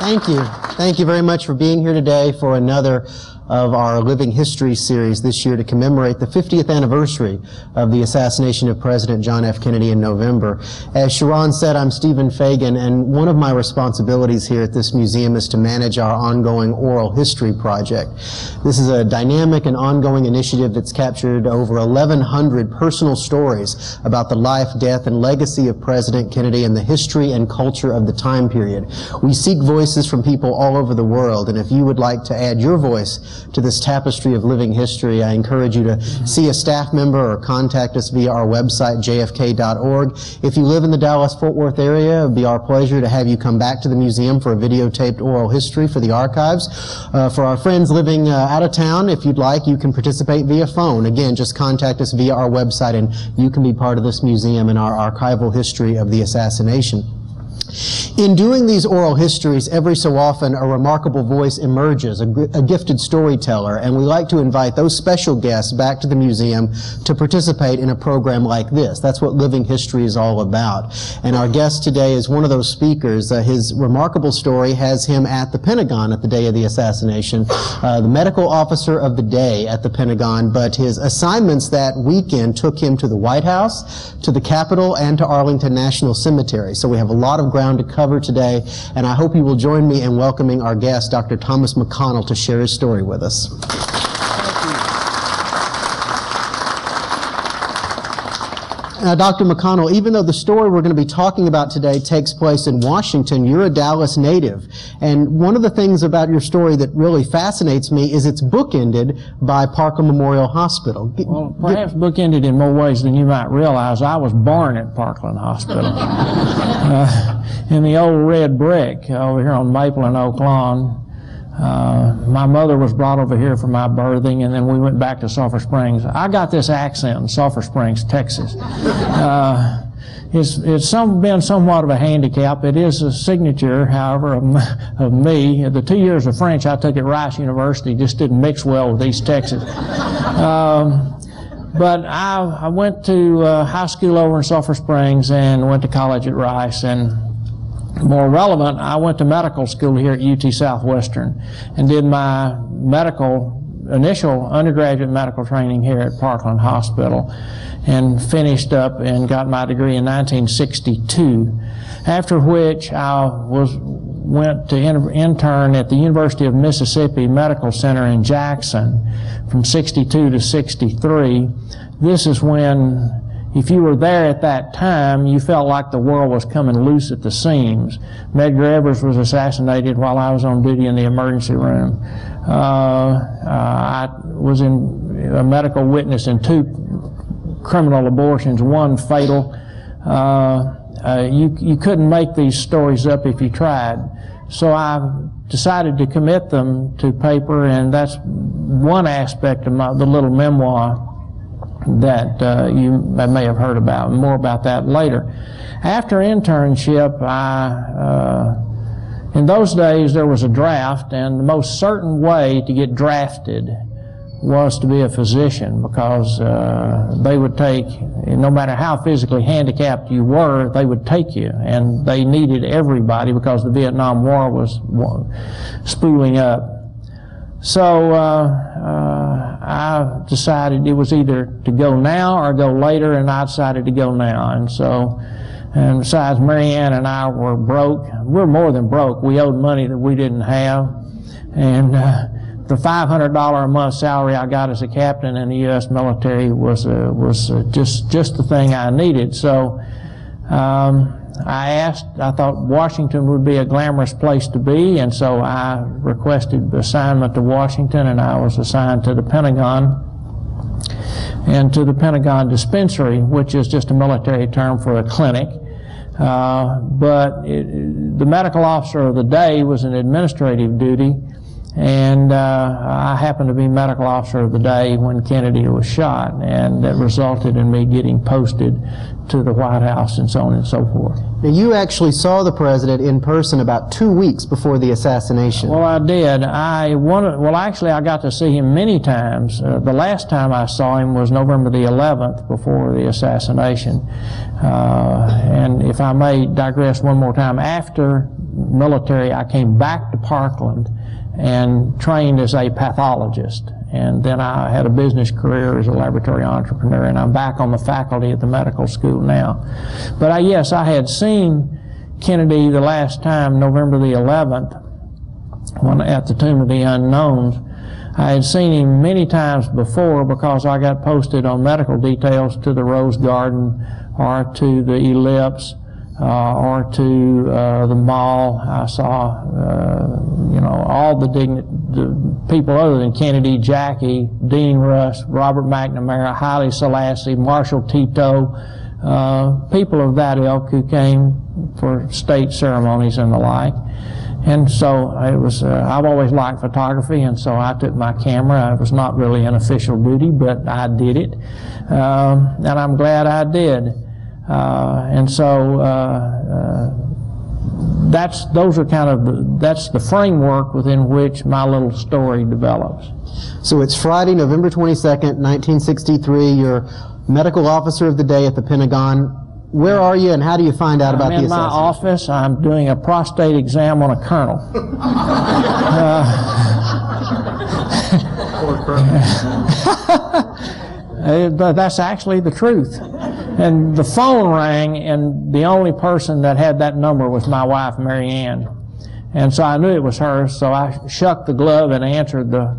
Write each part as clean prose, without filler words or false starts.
Thank you. Thank you very much for being here today for another of our Living History series this year to commemorate the 50th anniversary of the assassination of President John F. Kennedy in November. As Sharon said, I'm Stephen Fagin, and one of my responsibilities here at this museum is to manage our ongoing oral history project. This is a dynamic and ongoing initiative that's captured over 1,100 personal stories about the life, death, and legacy of President Kennedy and the history and culture of the time period. We seek voices from people all over the world, and if you would like to add your voice to this tapestry of living history, I encourage you to see a staff member or contact us via our website, jfk.org. If you live in the Dallas-Fort Worth area, it would be our pleasure to have you come back to the museum for a videotaped oral history for the archives. For our friends living out of town, if you'd like, you can participate via phone. Again, just contact us via our website and you can be part of this museum and our archival history of the assassination. In doing these oral histories, every so often a remarkable voice emerges, a gifted storyteller, and we like to invite those special guests back to the museum to participate in a program like this. That's what Living History is all about. And our guest today is one of those speakers. His remarkable story has him at the Pentagon at the day of the assassination, the medical officer of the day at the Pentagon, but his assignments that weekend took him to the White House, to the Capitol, and to Arlington National Cemetery. So we have a lot of ground to cover today, and I hope you will join me in welcoming our guest, Dr. Thomas McConnell, to share his story with us. Now, Dr. McConnell, even though the story we're going to be talking about today takes place in Washington, you're a Dallas native. And one of the things about your story that really fascinates me is it's bookended by Parkland Memorial Hospital. Well, perhaps bookended in more ways than you might realize. I was born at Parkland Hospital in the old red brick over here on Maple and Oak Lawn. My mother was brought over here for my birthing, and then we went back to Sulphur Springs. I got this accent in Sulphur Springs, Texas. It's been somewhat of a handicap. It is a signature, however, of me. The 2 years of French I took at Rice University just didn't mix well with East Texas. But I went to high school over in Sulphur Springs and went to college at Rice, and more relevant, I went to medical school here at UT Southwestern and did my initial undergraduate medical training here at Parkland Hospital and finished up and got my degree in 1962, after which I went to intern at the University of Mississippi Medical Center in Jackson from 62 to 63. This is when, if you were there at that time, you felt like the world was coming loose at the seams. Medgar Evers was assassinated while I was on duty in the emergency room. I was a medical witness in 2 criminal abortions, 1 fatal. You couldn't make these stories up if you tried. So I decided to commit them to paper, and that's one aspect of the little memoir that you may have heard about. More about that later. After internship, in those days there was a draft, and the most certain way to get drafted was to be a physician, because they would take, no matter how physically handicapped you were, they would take you, and they needed everybody because the Vietnam War was spooling up. So I decided it was either to go now or go later, and I decided to go now. And besides, Marianne and I were broke. We're more than broke. We owed money that we didn't have. And the $500 a month salary I got as a captain in the U.S. military was just the thing I needed. So I thought Washington would be a glamorous place to be, and so I requested assignment to Washington, and I was assigned to the Pentagon and to the Pentagon Dispensary, which is just a military term for a clinic. But the medical officer of the day was an administrative duty, and I happened to be medical officer of the day when Kennedy was shot, and that resulted in me getting posted to the White House and so on and so forth. Now, you actually saw the president in person about 2 weeks before the assassination. Well, I did. Actually, I got to see him many times. The last time I saw him was November the 11th, before the assassination. And if I may digress one more time, after military, I came back to Parkland and trained as a pathologist. And then I had a business career as a laboratory entrepreneur, and I'm back on the faculty at the medical school now. But yes, I had seen Kennedy the last time, November the 11th, when at the Tomb of the Unknowns. I had seen him many times before because I got posted on medical details to the Rose Garden or to the Ellipse or to the mall. I saw, you know, all the people other than Kennedy, Jackie, Dean Russ, Robert McNamara, Haile Selassie, Marshall Tito, people of that ilk who came for state ceremonies and the like. And so it was, I've always liked photography, and so I took my camera. It was not really an official duty, but I did it. And I'm glad I did. And so that's the framework within which my little story develops. So it's Friday, November 22nd, 1963. You're medical officer of the day at the Pentagon. Where are you, and how do you find out about the assassination? I'm in my office. I'm doing a prostate exam on a colonel. That's actually the truth. And the phone rang, and the only person that had that number was my wife, Mary Ann. And so I knew it was her, so I shucked the glove and answered the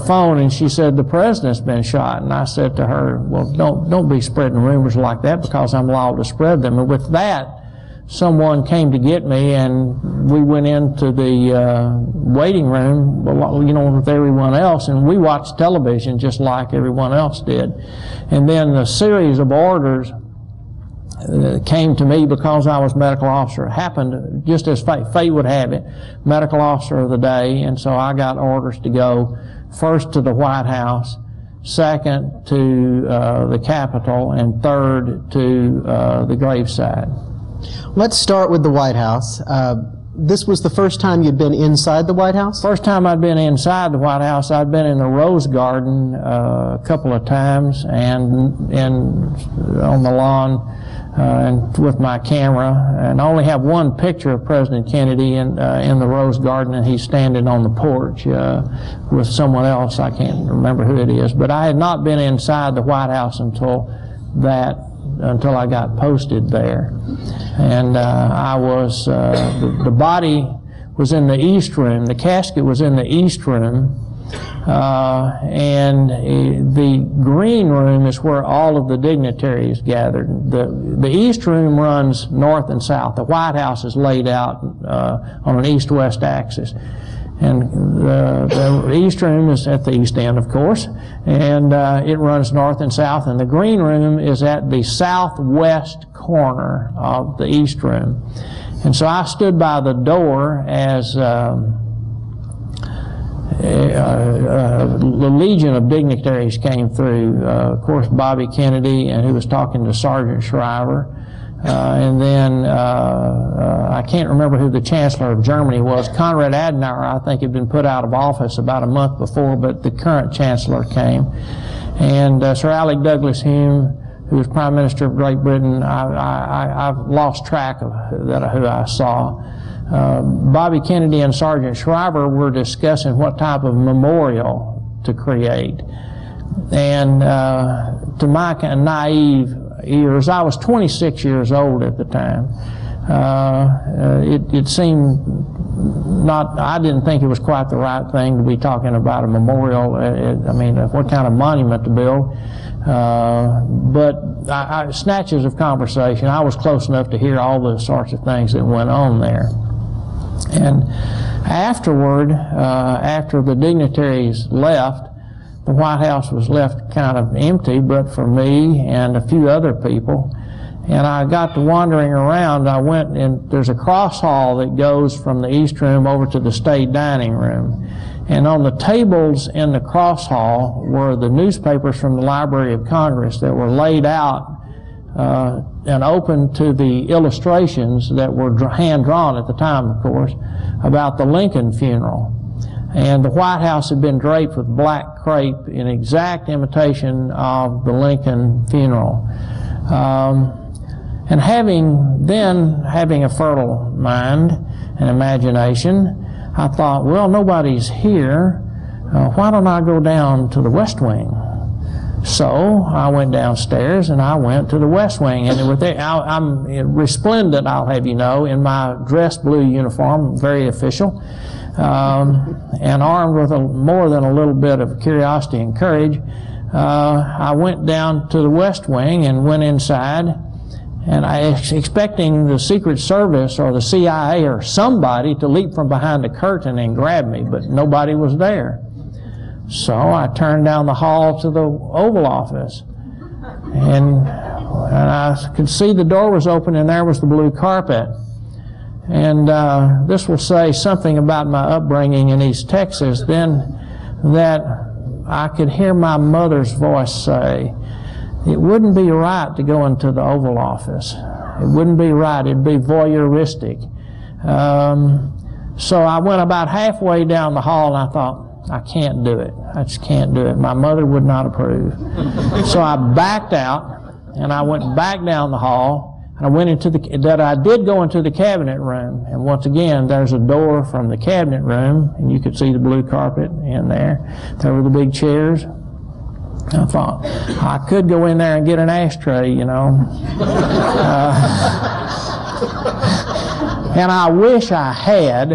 phone, and she said, "The president's been shot." And I said to her, "Well, don't be spreading rumors like that, because I'm liable to spread them." And with that, someone came to get me, and we went into the waiting room, you know, with everyone else, and we watched television just like everyone else did. And then a series of orders came to me because I was medical officer. It happened just as fate would have it, medical officer of the day, and so I got orders to go first to the White House, second to the Capitol, and third to the graveside. Let's start with the White House. This was the first time you'd been inside the White House? First time I'd been inside the White House. I'd been in the Rose Garden a couple of times, and on the lawn and with my camera, and I only have one picture of President Kennedy in the Rose Garden, and he's standing on the porch with someone else. I can't remember who it is, but I had not been inside the White House until I got posted there. And I was, the body was in the East Room, the casket was in the East Room, and the Green Room is where all of the dignitaries gathered. The East Room runs north and south. The White House is laid out on an east-west axis. And the East Room is at the east end, of course, and it runs north and south, and the Green Room is at the southwest corner of the East Room. And so I stood by the door as the legion of dignitaries came through. Of course, Bobby Kennedy, and who was talking to Sergeant Shriver. And then I can't remember who the Chancellor of Germany was. Konrad Adenauer, I think, had been put out of office about a month before, but the current Chancellor came. And Sir Alec Douglas Hume, who was Prime Minister of Great Britain, I've lost track of who I saw. Bobby Kennedy and Sergeant Shriver were discussing what type of memorial to create. And to my kind of naive ears, I was 26 years old at the time. It seemed I didn't think it was quite the right thing to be talking about a memorial. I mean, what kind of monument to build? But snatches of conversation, I was close enough to hear all the sorts of things that went on there. And afterward, after the dignitaries left, the White House was left kind of empty, but for me and a few other people. And I got to wandering around. I went, and there's a cross hall that goes from the East Room over to the State Dining Room. And on the tables in the cross hall were the newspapers from the Library of Congress that were laid out and open to the illustrations that were hand-drawn at the time, of course, about the Lincoln funeral. And the White House had been draped with black crepe in exact imitation of the Lincoln funeral. And having a fertile mind and imagination, I thought, well, nobody's here. Why don't I go down to the West Wing? So I went downstairs and I went to the West Wing, and I'm resplendent, I'll have you know, in my dress blue uniform, very official, and armed with more than a little bit of curiosity and courage. I went down to the West Wing and went inside, and I was expecting the Secret Service or the CIA or somebody to leap from behind the curtain and grab me, but nobody was there. So I turned down the hall to the Oval Office, and I could see the door was open, and there was the blue carpet. And this will say something about my upbringing in East Texas, then, that I could hear my mother's voice say, it wouldn't be right to go into the Oval Office. It wouldn't be right. It'd be voyeuristic. So I went about halfway down the hall, and I thought, I can't do it. I just can't do it. My mother would not approve. So I backed out, and I went back down the hall, and I went into I did go into the cabinet room, and once again, there's a door from the cabinet room, and you could see the blue carpet in there. There were the big chairs. I thought, I could go in there and get an ashtray, you know. And I wish I had,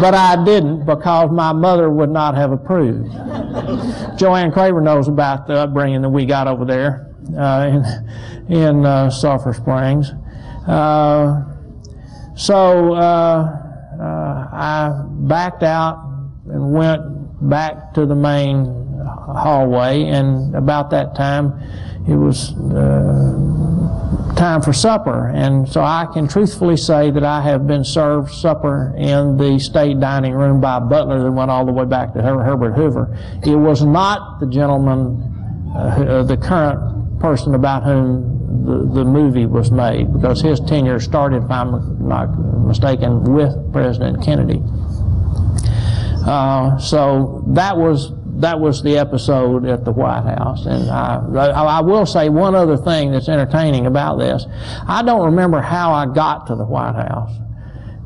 but I didn't, because my mother would not have approved. Joanne Craver knows about the upbringing that we got over there in Sulphur Springs. So I backed out and went back to the main hallway, and about that time it was time for supper, and so I can truthfully say that I have been served supper in the state dining room by a butler that went all the way back to Herbert Hoover. It was not the gentleman, the current person about whom the movie was made, because his tenure started, if I'm not mistaken, with President Kennedy. So that was the episode at the White House. And I will say one other thing that's entertaining about this. I don't remember how I got to the White House.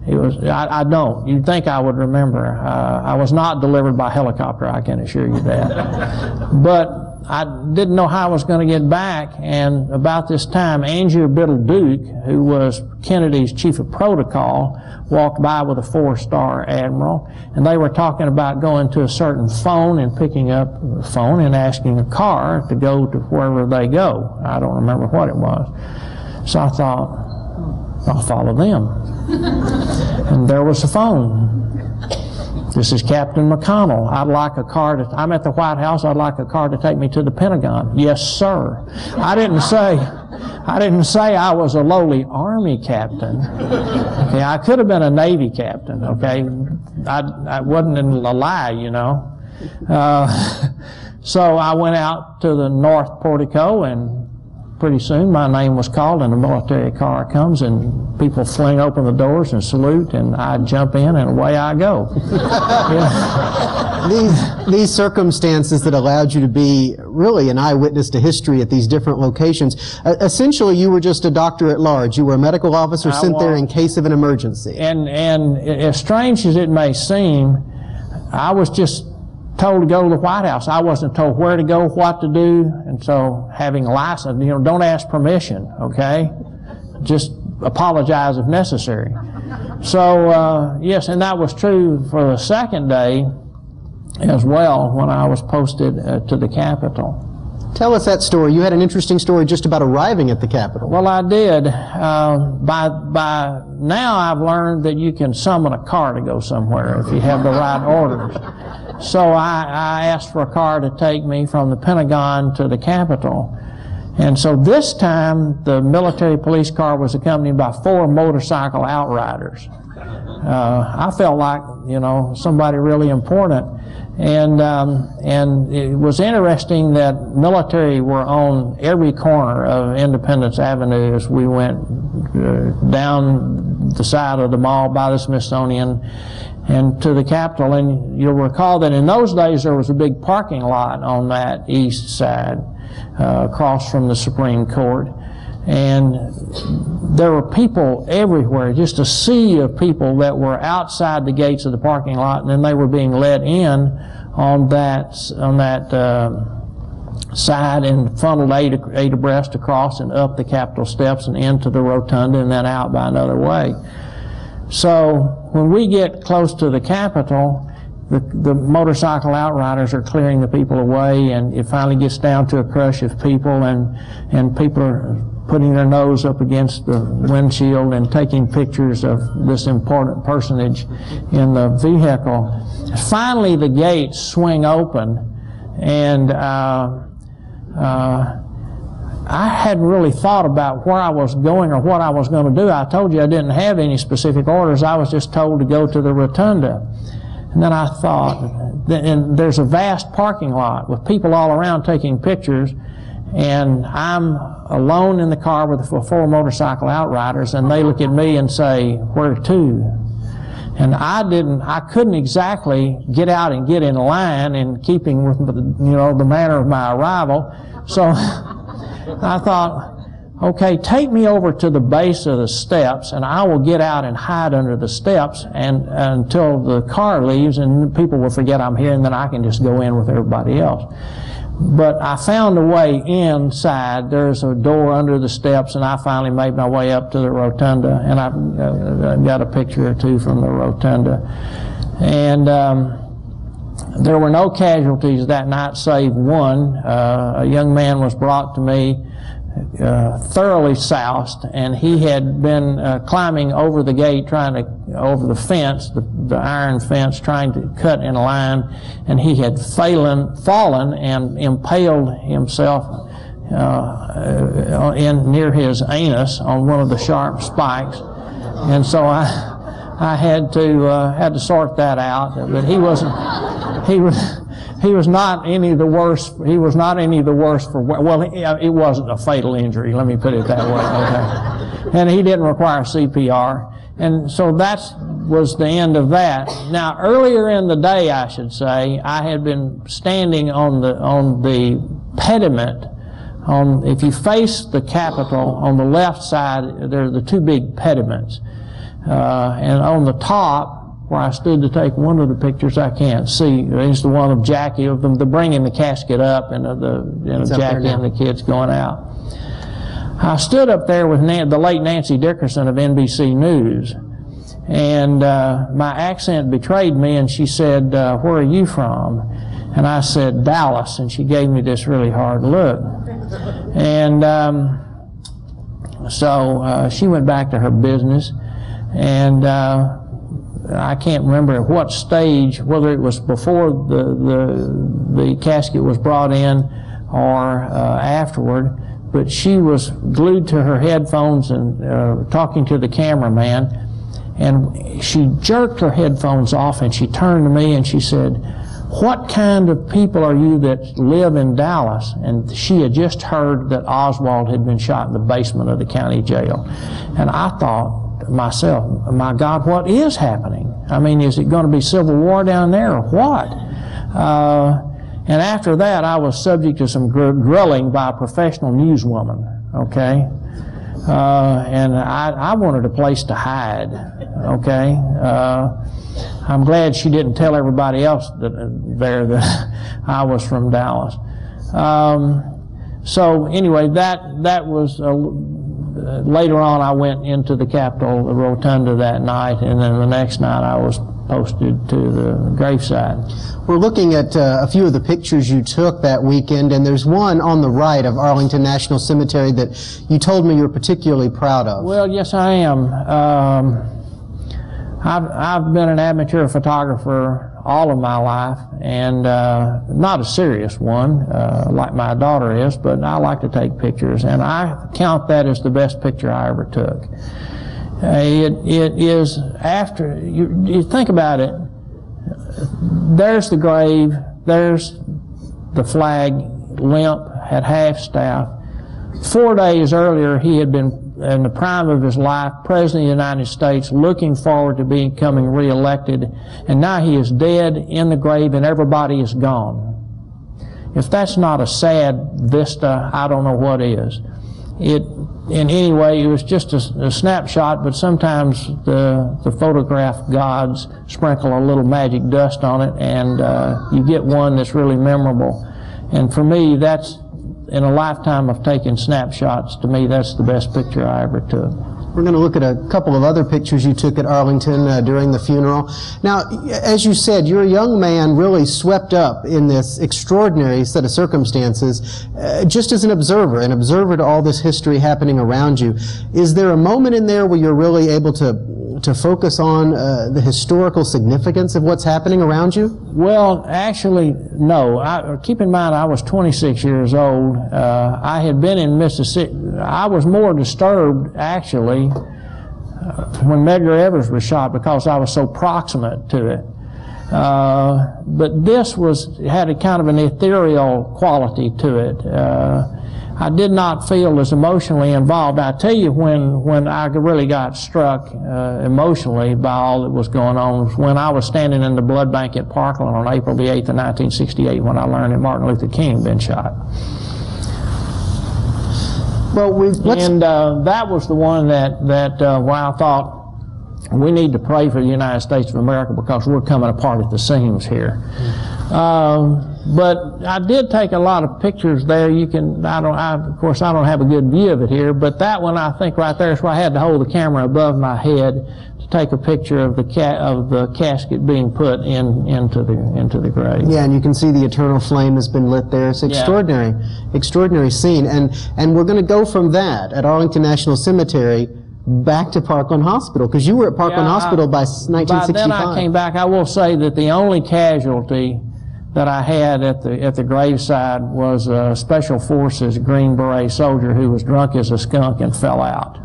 I don't. You'd think I would remember. I was not delivered by helicopter, I can assure you that. But I didn't know how I was going to get back, and about this time, Angier Biddle Duke, who was Kennedy's chief of protocol, walked by with a 4-star admiral, and they were talking about going to a certain phone and picking up the phone and asking a car to go to wherever they go. I don't remember what it was. So I thought, I'll follow them. And there was the phone. This is Captain McConnell. I'd like a car I'm at the White House. I'd like a car to take me to the Pentagon. Yes, sir. I didn't say I was a lowly Army captain. Okay, I could have been a Navy captain. Okay, I wasn't a lie, you know. So I went out to the North Portico, and pretty soon my name was called, and a military car comes, and people fling open the doors and salute, and I jump in, and away I go. These circumstances that allowed you to be really an eyewitness to history at these different locations, essentially you were just a doctor at large. You were a medical officer sent there in case of an emergency. And as strange as it may seem, I was just told to go to the White House. I wasn't told where to go, what to do, and so having a license, you know, don't ask permission, okay? Just apologize if necessary. So, yes, and that was true for the second day as well when I was posted to the Capitol. Tell us that story. You had an interesting story just about arriving at the Capitol. Well, I did. By now I've learned that you can summon a car to go somewhere if you have the right orders. So I asked for a car to take me from the Pentagon to the Capitol. And so this time the military police car was accompanied by 4 motorcycle outriders. I felt like, you know, somebody really important. And it was interesting that military were on every corner of Independence Avenue as we went down the side of the mall by the Smithsonian and to the Capitol. And you'll recall that in those days there was a big parking lot on that east side across from the Supreme Court. And there were people everywhere, just a sea of people that were outside the gates of the parking lot, and then they were being let in on that side and funneled eight abreast across and up the Capitol steps and into the rotunda and then out by another way. So when we get close to the Capitol, the motorcycle outriders are clearing the people away, and it finally gets down to a crush of people, and people are putting their nose up against the windshield and taking pictures of this important personage in the vehicle. Finally, the gates swing open, and I hadn't really thought about where I was going or what I was going to do. I told you I didn't have any specific orders. I was just told to go to the rotunda. And then I thought, and there's a vast parking lot with people all around taking pictures, and I'm alone in the car with the 4 motorcycle outriders, and they look at me and say, "Where to?" And I couldn't exactly get out and get in line in keeping with the manner of my arrival. So I thought, okay, take me over to the base of the steps, and I will get out and hide under the steps and until the car leaves, and people will forget I'm here, and then I can just go in with everybody else. But I found a way inside. There's a door under the steps, and I finally made my way up to the rotunda, and I've got a picture or two from the rotunda. And there were no casualties that night save one. A young man was brought to me thoroughly soused, and he had been climbing over the gate, over the fence, the iron fence, trying to cut in a line, and he had fallen and impaled himself near his anus on one of the sharp spikes, and so I had to sort that out. But he was not any of the worse. He was not any of the worse for, well, it wasn't a fatal injury, let me put it that way, okay? And he didn't require CPR. And so that was the end of that. Now, earlier in the day, I should say, I had been standing on the pediment. If you face the Capitol, on the left side, there are the 2 big pediments. And on the top, where I stood to take one of the pictures, I can't see. It's the one of Jackie, of them, the bringing the casket up, and Jackie and the kids going out. I stood up there with the late Nancy Dickerson of NBC News, and my accent betrayed me, and she said, "Where are you from?" And I said, "Dallas," and she gave me this really hard look. And so she went back to her business, and I can't remember at what stage, whether it was before the casket was brought in or afterward, but she was glued to her headphones and talking to the cameraman, and she jerked her headphones off and she turned to me and she said, "What kind of people are you that live in Dallas?" And she had just heard that Oswald had been shot in the basement of the county jail. And I thought to myself, my God, what is happening? I mean, is it going to be civil war down there or what? And after that, I was subject to some grilling by a professional newswoman, okay? And I wanted a place to hide, okay? I'm glad she didn't tell everybody else that I was from Dallas. So anyway, that was later on. I went into the Capitol, the rotunda that night, and then the next night I was posted to the graveside. We're looking at a few of the pictures you took that weekend, and there's one on the right of Arlington National Cemetery that you told me you're particularly proud of. Well, yes, I am. I've been an amateur photographer all of my life, and not a serious one like my daughter is, but I like to take pictures, and I count that as the best picture I ever took. It is, after you think about it, there's the grave, there's the flag, limp, at half-staff. 4 days earlier, he had been, in the prime of his life, President of the United States, looking forward to becoming re-elected, and now he is dead in the grave and everybody is gone. If that's not a sad vista, I don't know what is. in any way, it was just a snapshot, but sometimes the photograph gods sprinkle a little magic dust on it, and you get one that's really memorable. And for me, that's, in a lifetime of taking snapshots, to me, that's the best picture I ever took. We're going to look at a couple of other pictures you took at Arlington during the funeral. Now, as you said, you're a young man really swept up in this extraordinary set of circumstances, just as an observer to all this history happening around you. Is there a moment in there where you're really able to focus on the historical significance of what's happening around you? Well, actually, no. Keep in mind, I was 26 years old. I had been in Mississippi. I was more disturbed, actually, when Medgar Evers was shot, because I was so proximate to it. But this had a kind of an ethereal quality to it. I did not feel as emotionally involved. I tell you, when I really got struck emotionally by all that was going on was when I was standing in the blood bank at Parkland on April the 8th of 1968, when I learned that Martin Luther King had been shot. Well, that was the one that where I thought, we need to pray for the United States of America, because we're coming apart at the seams here. But I did take a lot of pictures there. Of course, I don't have a good view of it here, but that one, I think right there is where I had to hold the camera above my head to take a picture of the casket being put into the grave. Yeah, and you can see the eternal flame has been lit there. It's extraordinary, extraordinary scene. And we're going to go from that at Arlington National Cemetery back to Parkland Hospital, because you were at Parkland Hospital by 1965. By then I came back. I will say that the only casualty that I had at the graveside was a Special Forces Green Beret soldier who was drunk as a skunk and fell out.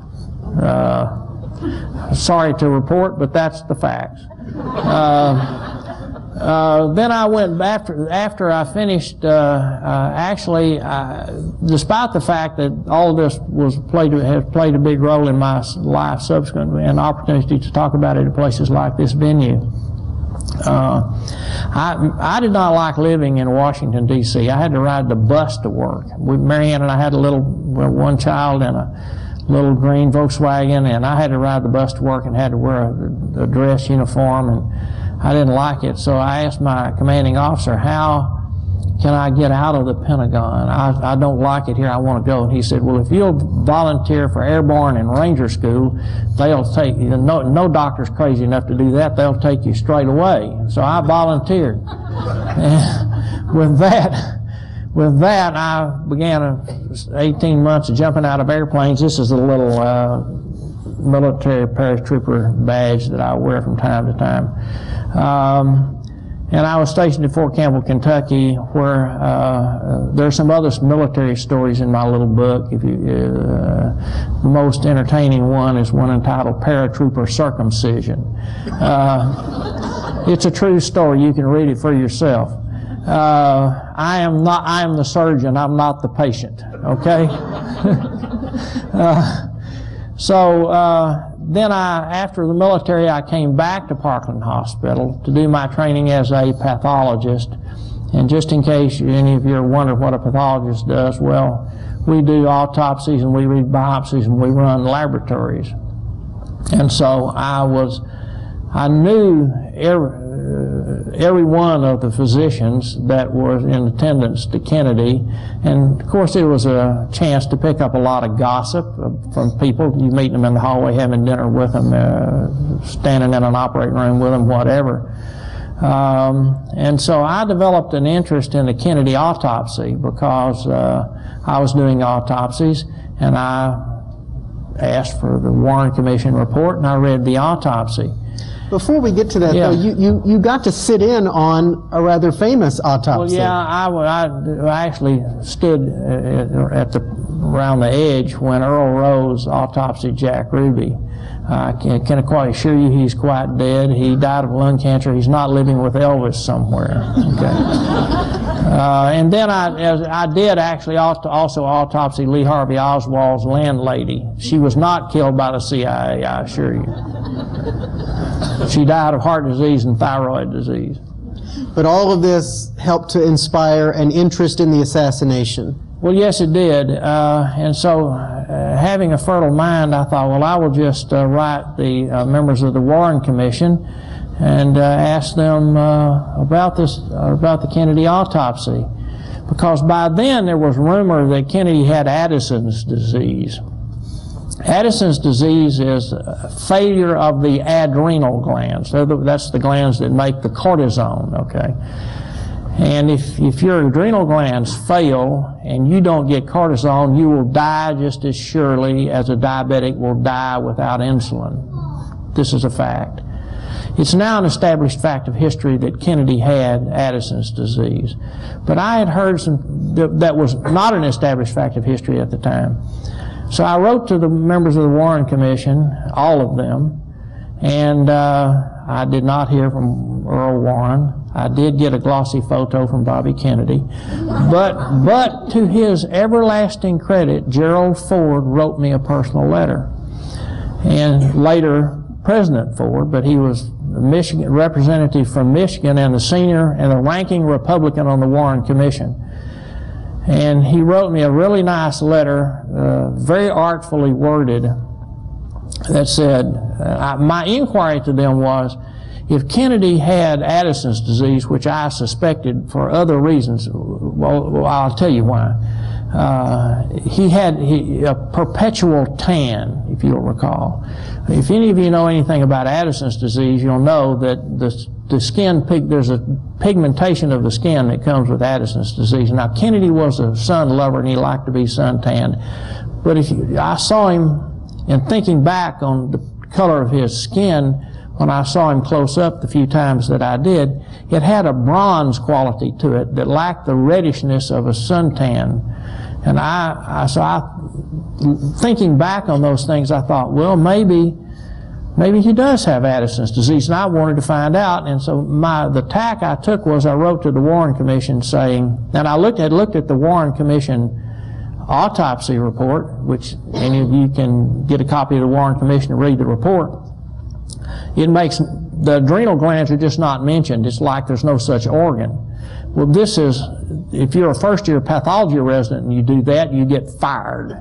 Sorry to report, but that's the facts. Then I went after I finished. Despite the fact that all of this has played a big role in my life subsequently, and opportunity to talk about it at places like this venue, I did not like living in Washington, D.C. I had to ride the bus to work. Mary Ann and I had one child and a little green Volkswagen, and I had to ride the bus to work and had to wear a dress uniform, and I didn't like it. So I asked my commanding officer, how can I get out of the Pentagon? I don't like it here, I want to go. And he said, well, if you'll volunteer for airborne and ranger school, they'll take you. No doctor's crazy enough to do that. They'll take you straight away. So I volunteered. And with that, I began 18 months of jumping out of airplanes. This is a little military paratrooper badge that I wear from time to time. And I was stationed at Fort Campbell, Kentucky, where there's some other military stories in my little book. The most entertaining one is one entitled Paratrooper Circumcision. It's a true story. You can read it for yourself. I am the surgeon. I'm not the patient. Okay. Then after the military, I came back to Parkland Hospital to do my training as a pathologist. And just in case any of you are wondering what a pathologist does, well, we do autopsies and we read biopsies and we run laboratories. And so I knew every one of the physicians that were in attendance to Kennedy, and of course it was a chance to pick up a lot of gossip from people. You meet them in the hallway, having dinner with them, standing in an operating room with them, whatever. And so I developed an interest in the Kennedy autopsy because I was doing autopsies, and I asked for the Warren Commission report, and I read the autopsy. Before we get to that, though, you got to sit in on a rather famous autopsy. Well, I actually stood around the edge when Earl Rose autopsied Jack Ruby. I can quite assure you he's quite dead. He died of lung cancer. He's not living with Elvis somewhere. Okay. And then I did actually also autopsy Lee Harvey Oswald's landlady. She was not killed by the CIA, I assure you. She died of heart disease and thyroid disease. But all of this helped to inspire an interest in the assassination. Well, yes, it did. And so, having a fertile mind, I thought, well, I will just write the members of the Warren Commission and ask them about the Kennedy autopsy. Because by then there was rumor that Kennedy had Addison's disease. Addison's disease is failure of the adrenal glands. That's the glands that make the cortisone, okay? And if your adrenal glands fail and you don't get cortisone, you will die just as surely as a diabetic will die without insulin. This is a fact. It's now an established fact of history that Kennedy had Addison's disease. But I had heard that was not an established fact of history at the time. So I wrote to the members of the Warren Commission, all of them, and I did not hear from Earl Warren. I did get a glossy photo from Bobby Kennedy. But to his everlasting credit, Gerald Ford wrote me a personal letter. And later, President Ford, but he was a Michigan representative from Michigan and the senior and the ranking Republican on the Warren Commission. And he wrote me a really nice letter, very artfully worded, that said, my inquiry to them was, if Kennedy had Addison's disease, which I suspected for other reasons, well I'll tell you why. He had a perpetual tan, if you'll recall. If any of you know anything about Addison's disease, you'll know that the skin, there's a pigmentation of the skin that comes with Addison's disease. Now, Kennedy was a sun lover and he liked to be suntanned. But I saw him, in thinking back on the color of his skin, when I saw him close up the few times that I did, it had a bronze quality to it that lacked the reddishness of a suntan. And thinking back on those things, I thought, well, maybe he does have Addison's disease, and I wanted to find out. And so the tack I took was I wrote to the Warren Commission saying, and I looked at the Warren Commission autopsy report, which any of you can get a copy of the Warren Commission and read the report. It makes, the adrenal glands are just not mentioned. It's like there's no such organ. Well, this is, if you're a first-year pathology resident and you do that, you get fired,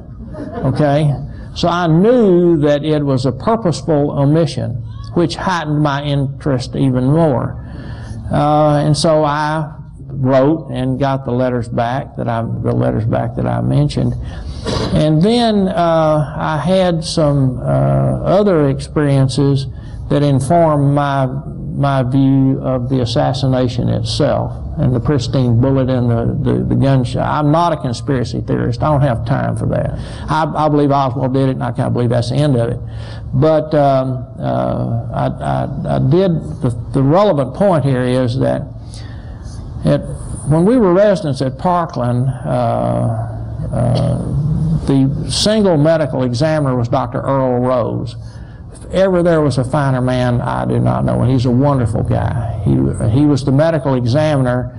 okay? So I knew that it was a purposeful omission, which heightened my interest even more. And so I wrote and got the letters back that I mentioned. And then I had some other experiences that informed my view of the assassination itself and the pristine bullet and the gunshot. I'm not a conspiracy theorist. I don't have time for that. I believe Oswald did it, and I kind of believe that's the end of it. But I did, the relevant point here is that when we were residents at Parkland, the single medical examiner was Dr. Earl Rose. If ever there was a finer man, I do not know, and he's a wonderful guy. He was the medical examiner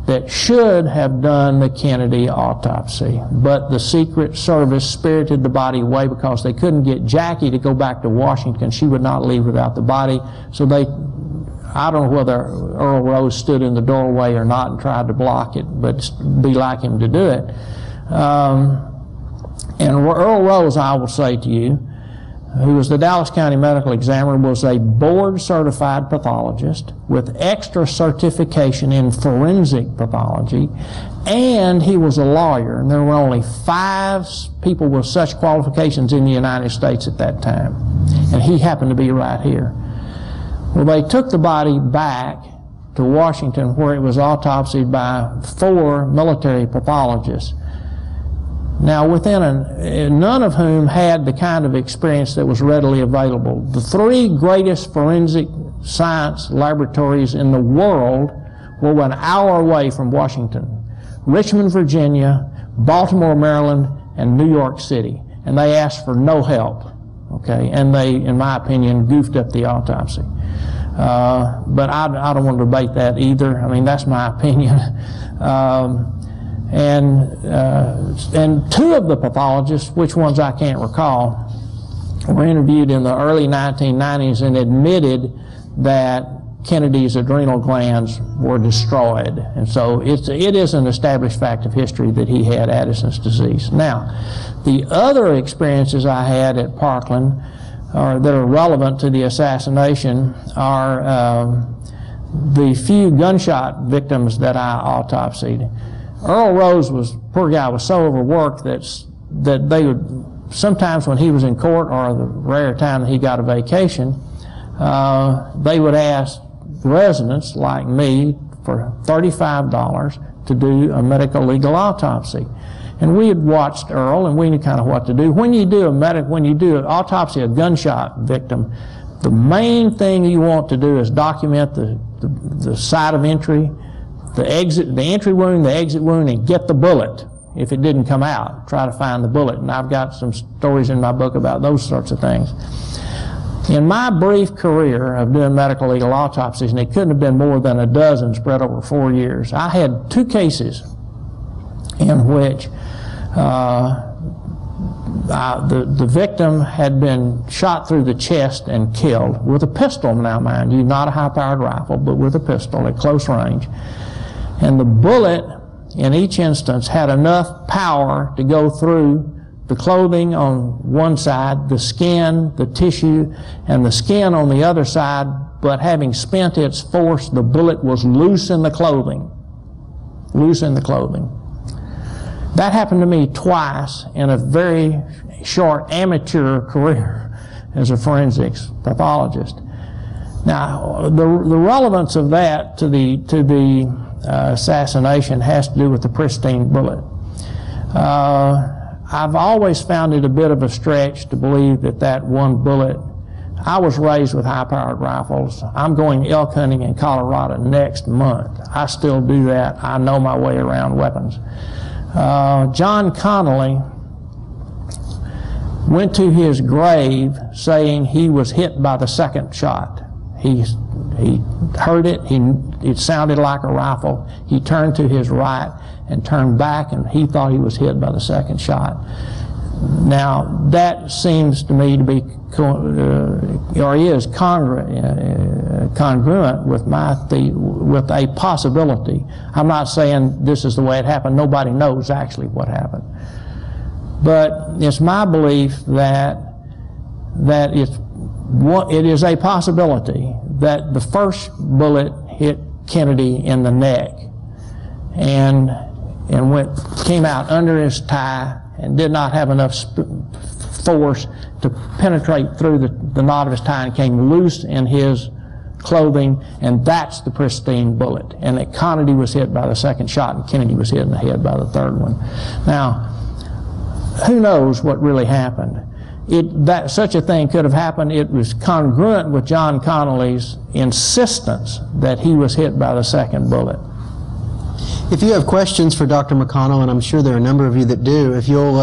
that should have done the Kennedy autopsy, but the Secret Service spirited the body away because they couldn't get Jackie to go back to Washington. She would not leave without the body, so I don't know whether Earl Rose stood in the doorway or not and tried to block it, but be like him to do it. And Earl Rose, I will say to you, who was the Dallas County Medical Examiner, was a board-certified pathologist with extra certification in forensic pathology, and he was a lawyer, and there were only 5 people with such qualifications in the United States at that time, and he happened to be right here. Well, they took the body back to Washington, where it was autopsied by 4 military pathologists. Now, none of whom had the kind of experience that was readily available. The 3 greatest forensic science laboratories in the world were 1 hour away from Washington: Richmond, Virginia, Baltimore, Maryland, and New York City. And they asked for no help, okay? And they, in my opinion, goofed up the autopsy. But I don't want to debate that either. I mean, that's my opinion. And 2 of the pathologists, which ones I can't recall, were interviewed in the early 1990s and admitted that Kennedy's adrenal glands were destroyed. And so it is an established fact of history that he had Addison's disease. Now, the other experiences I had at Parkland that are relevant to the assassination are the few gunshot victims that I autopsied. Earl Rose poor guy, was so overworked that they would, sometimes when he was in court or the rare time that he got a vacation, they would ask residents like me for $35 to do a medical legal autopsy. And we had watched Earl, and we knew kind of what to do. When you do an autopsy of a gunshot victim, the main thing you want to do is document the site of entry, the entry wound, the exit wound, and get the bullet. If it didn't come out, try to find the bullet. And I've got some stories in my book about those sorts of things. In my brief career of doing medical legal autopsies, and it couldn't have been more than a dozen spread over 4 years, I had 2 cases in which the victim had been shot through the chest and killed with a pistol, now mind you, not a high-powered rifle, but with a pistol at close range. And the bullet in each instance had enough power to go through the clothing on one side, the skin, the tissue, and the skin on the other side, but having spent its force, the bullet was loose in the clothing. Loose in the clothing. That happened to me twice in a very short amateur career as a forensics pathologist. Now, the relevance of that to the assassination has to do with the pristine bullet. I've always found it a bit of a stretch to believe that one bullet. I was raised with high-powered rifles. I'm going elk hunting in Colorado next month. I still do that. I know my way around weapons. John Connolly went to his grave saying he was hit by the second shot. He heard it. It sounded like a rifle. He turned to his right and turned back, and he thought he was hit by the second shot. Now, that seems to me to be, or is congruent with a possibility. I'm not saying this is the way it happened. Nobody knows actually what happened. But it's my belief that it is a possibility that the first bullet hit Kennedy in the neck and came out under his tie and did not have enough force to penetrate through the knot of his tie and came loose in his clothing, and that's the pristine bullet. And that Kennedy was hit by the second shot and Kennedy was hit in the head by the third one. Now, who knows what really happened? Such a thing could have happened. It was congruent with John Connolly's insistence that he was hit by the second bullet. If you have questions for Dr. McConnell, and I'm sure there are a number of you that do, if you'll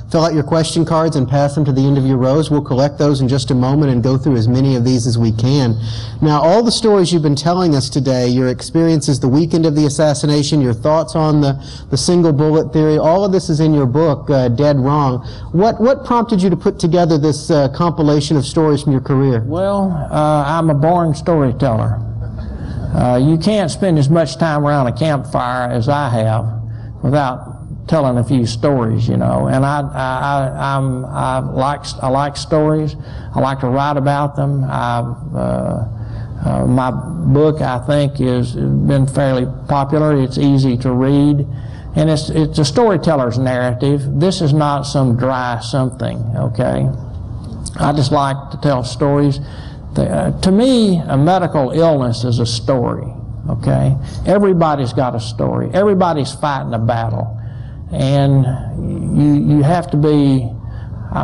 fill out your question cards and pass them to the end of your rows, we'll collect those in just a moment and go through as many of these as we can. Now, all the stories you've been telling us today, your experiences the weekend of the assassination, your thoughts on the single bullet theory, all of this is in your book, Dead Wrong. What prompted you to put together this compilation of stories from your career? Well, I'm a born storyteller. You can't spend as much time around a campfire as I have without telling a few stories, you know. And I like stories. I like to write about them. My book, I think, has been fairly popular. It's easy to read, and it's a storyteller's narrative. This is not some dry something, okay? I just like to tell stories. To me, a medical illness is a story, okay? Everybody's got a story. Everybody's fighting a battle. And you have to be,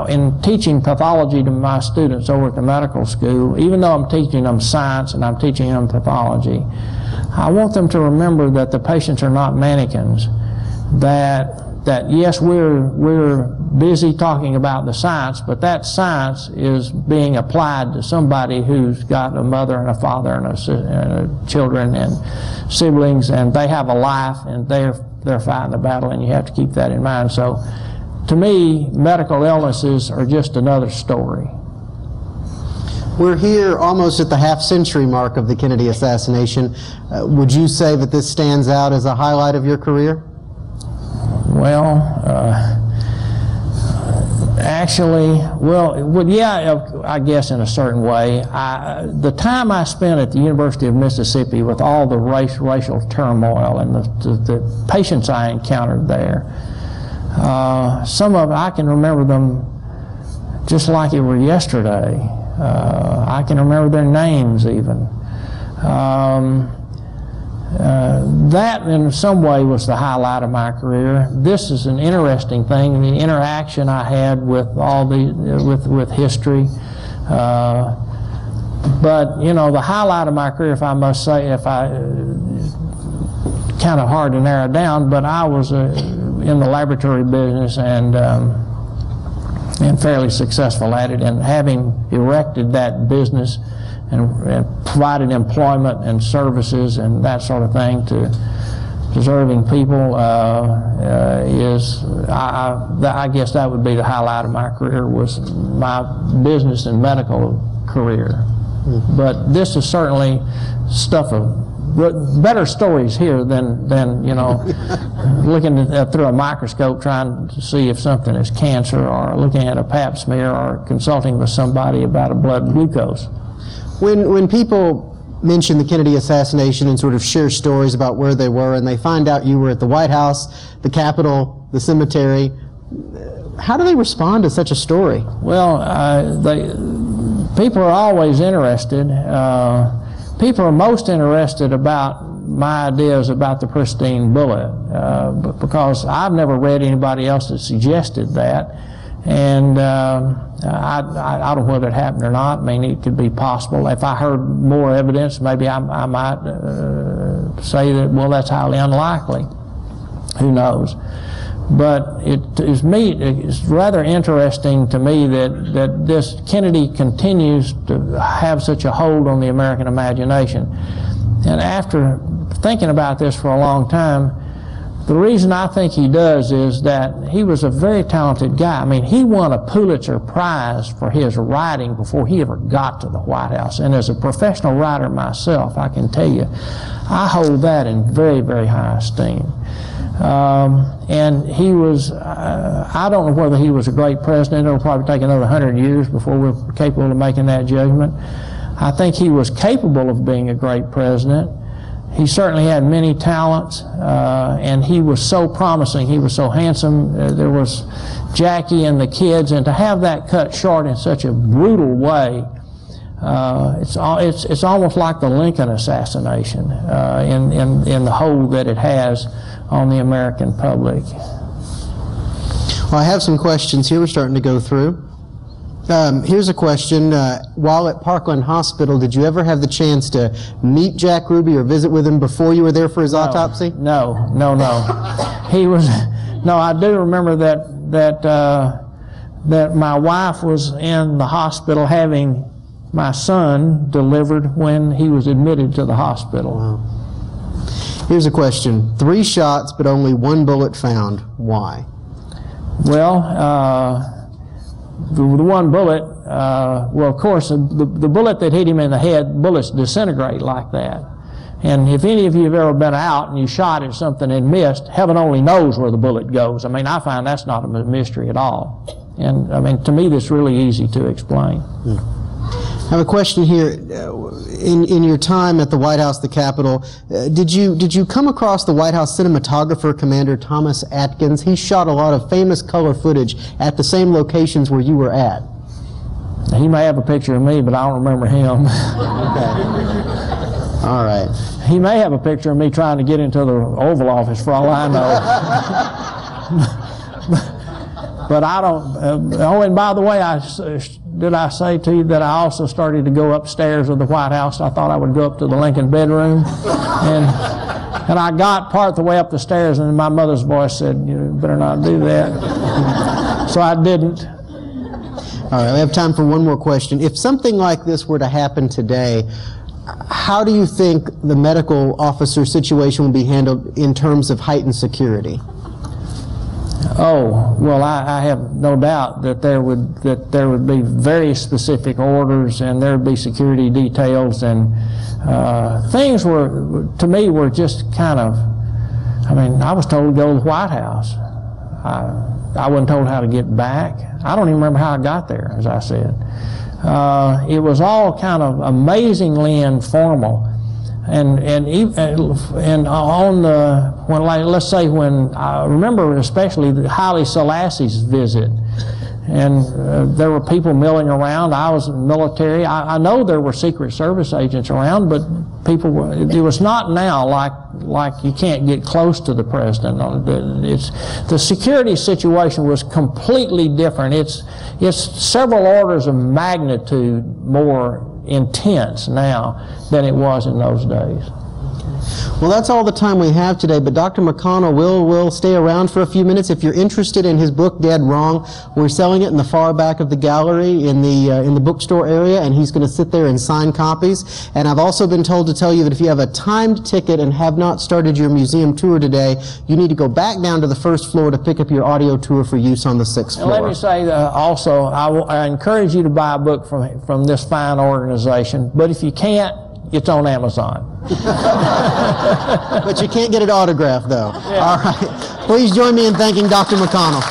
in teaching pathology to my students over at the medical school, even though I'm teaching them science and I'm teaching them pathology, I want them to remember that the patients are not mannequins, that yes, we're busy talking about the science, but that science is being applied to somebody who's got a mother and a father and children and siblings, and they have a life, and they're fighting a battle, and you have to keep that in mind. So, to me, medical illnesses are just another story. We're here almost at the half-century mark of the Kennedy assassination. Would you say that this stands out as a highlight of your career? Well, actually, well, yeah, I guess in a certain way. The time I spent at the University of Mississippi with all the racial turmoil and the patients I encountered there, some of I can remember them just like it were yesterday. I can remember their names even. That in some way was the highlight of my career. This is an interesting thing, the interaction I had with all with history. But you know, the highlight of my career, if I must say, kind of hard to narrow down, but I was in the laboratory business and fairly successful at it, and having erected that business and provided employment and services and that sort of thing to deserving people I guess that would be the highlight of my career, was my business and medical career. Mm-hmm. But this is certainly stuff of better stories here than you know, looking through a microscope trying to see if something is cancer, or looking at a pap smear, or consulting with somebody about a blood glucose. When people mention the Kennedy assassination and sort of share stories about where they were, and they find out you were at the White House, the Capitol, the cemetery, how do they respond to such a story? Well, people are always interested. People are most interested about my ideas about the pristine bullet, because I've never read anybody else that suggested that, and I don't know whether it happened or not. I mean, it could be possible. If I heard more evidence, maybe I might say that, well, that's highly unlikely. Who knows? But it's rather interesting to me that this Kennedy continues to have such a hold on the American imagination. And after thinking about this for a long time, the reason I think he does is that he was a very talented guy. I mean, he won a Pulitzer Prize for his writing before he ever got to the White House. And as a professional writer myself, I can tell you, I hold that in very, very high esteem. And he was, I don't know whether he was a great president. It'll probably take another 100 years before we're capable of making that judgment. I think he was capable of being a great president. He certainly had many talents, and he was so promising. He was so handsome. There was Jackie and the kids, and to have that cut short in such a brutal way, it's almost like the Lincoln assassination in the hold that it has on the American public. Well, I have some questions here we're starting to go through. Here's a question. While at Parkland Hospital, did you ever have the chance to meet Jack Ruby or visit with him before you were there for his autopsy? No. He was, no, I do remember that my wife was in the hospital having my son delivered when he was admitted to the hospital. Wow. Here's a question. 3 shots, but only 1 bullet found. Why? Well, the 1 bullet, well, of course, the bullet that hit him in the head, bullets disintegrate like that. And if any of you have ever been out and you shot at something and missed, heaven only knows where the bullet goes. I mean, I find that's not a mystery at all. And, I mean, to me, that's really easy to explain. I have a question here. In your time at the White House, the Capitol, did you come across the White House cinematographer, Commander Thomas Atkins? He shot a lot of famous color footage at the same locations where you were at. He may have a picture of me, but I don't remember him. Okay. All right. He may have a picture of me trying to get into the Oval Office, for all I know. But I don't. Oh, and by the way, did I say to you that I also started to go upstairs of the White House? I thought I would go up to the Lincoln bedroom, and I got part of the way up the stairs, and my mother's voice said, "You better not do that." So I didn't. All right, we have time for one more question. If something like this were to happen today, how do you think the medical officer situation will be handled in terms of heightened security? Oh, well, I have no doubt that there would be very specific orders, and there would be security details, and things to me were just kind of, I mean, I was told to go to the White House. I wasn't told how to get back. I don't even remember how I got there, as I said. It was all kind of amazingly informal. And on the, when, like, let's say when, I remember especially the Haile Selassie's visit, and there were people milling around. I was in the military. I know there were Secret Service agents around, but people were, it was not now like you can't get close to the president. The security situation was completely different. It's several orders of magnitude more intense now than it was in those days. Well, that's all the time we have today, but Dr. McConnell will stay around for a few minutes. If you're interested in his book, Dead Wrong, we're selling it in the far back of the gallery in the bookstore area, and he's going to sit there and sign copies. And I've also been told to tell you that if you have a timed ticket and have not started your museum tour today, you need to go back down to the first floor to pick up your audio tour for use on the 6th floor. And let me say also, I encourage you to buy a book from this fine organization, but if you can't, it's on Amazon. But you can't get it autographed, though. Yeah. All right. Please join me in thanking Dr. McConnell.